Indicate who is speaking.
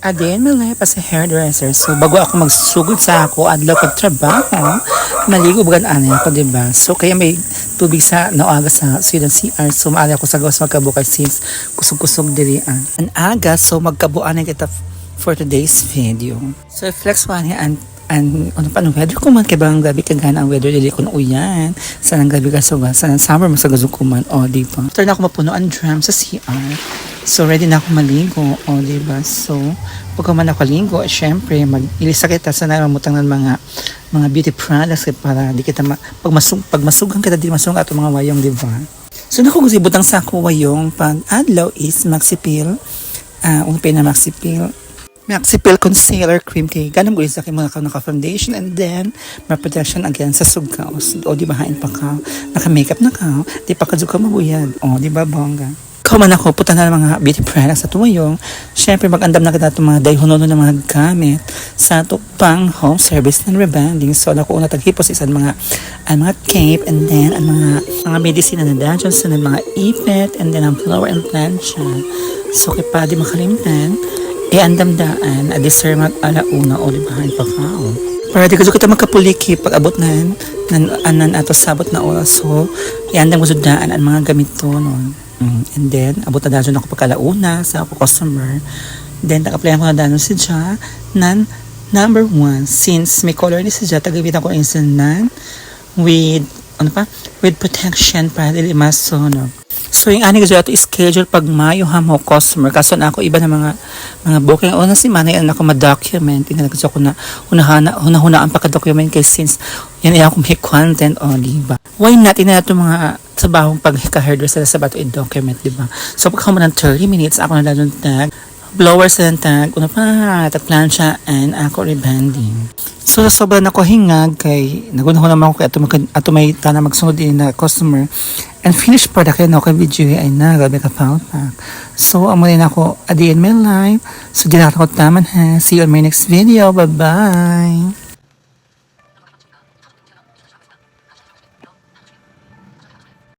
Speaker 1: Again, my life as a hairdresser. So, bago ako magsugod sa ako, adlaw pagtrabaho, maligo bagan ani ako, diba? So, kaya may tubig sa nauaga sa Sweden CR. So, maali ako sa gawas magkabukay since kusog-kusog diri. Ang aga, so magkabuan na kita for today's video. So, flex one and ano pa, weather ko man, kaya bang gabi kagana ang weather, dili ko na uyan. Sanang gabi ka suga, sanang summer masagazong ko man, o, diba? After na ako mapuno ang drum sa CR. So, ready na ako maligo, o, diba? So, pagka man ako ligo, syempre, mag-ilisa kita sa namamutang ng mga beauty products para di kita, pag masugang kita, di masugang ato mga wayong, diba? So, nakugusibutang sa ako wayong pag adlaw is Maxi Peel. Unpay na Maxi Peel. Maxi Peel Concealer Cream kay ganun ko isa kay mga naka-foundation and then may protection again sa sugaw. O di ba hain pa ka, naka-makeup na ka, di pa ka ka mabuyad. O di ba bongga. Kaman ako, puta na mga beauty products sa tuwayong. Syempre mag-andam na kita itong mga dayhonono na mga gamit sa ito pang home service ng rebanding. So ako una taghipos isan mga cape and then ang mga medicine na dadyan sa mga ipit and then ang flower and plancha. So kaya pa di makalimtan, andamdaan, adisir mag-alauna o libahan pa kao. Para di ko kita magkapuliki pag abot nan ato sabot na oras. So, iandam ko daan ang mga gamit to nun. And then, abot na daan ako pagkalauna sa ako customer. Then, nag-applyan ko na daan si Ja nan number 1. Since may color ni si Ja, tagabitan ko insan nan with protection para dili masunog. So, yung ani ko ito schedule pag Mayo mo customer. Kaso na ako iba na mga booking. Una si Manay, ako ma-document. Tingnan ko na hunahunaan pa ka-document kay since yan ay ako may content o, diba? Why not? Tingnan natin mga sabahong pagka-hairdresser sa bato i-document, diba? So, pagka mo ng 30 minutes, ako na lang tag blower sa tag, tag-plancha, and ako rebanding. So, sobrang ako hingag kay nagunahon naman ako kay ato may tana magsunod din na customer. And finished product yan ako kay video ay na gabi ka pack. So, amo rin ako a day in my life. So, di na ako taman ha. See you on my next video. Bye-bye!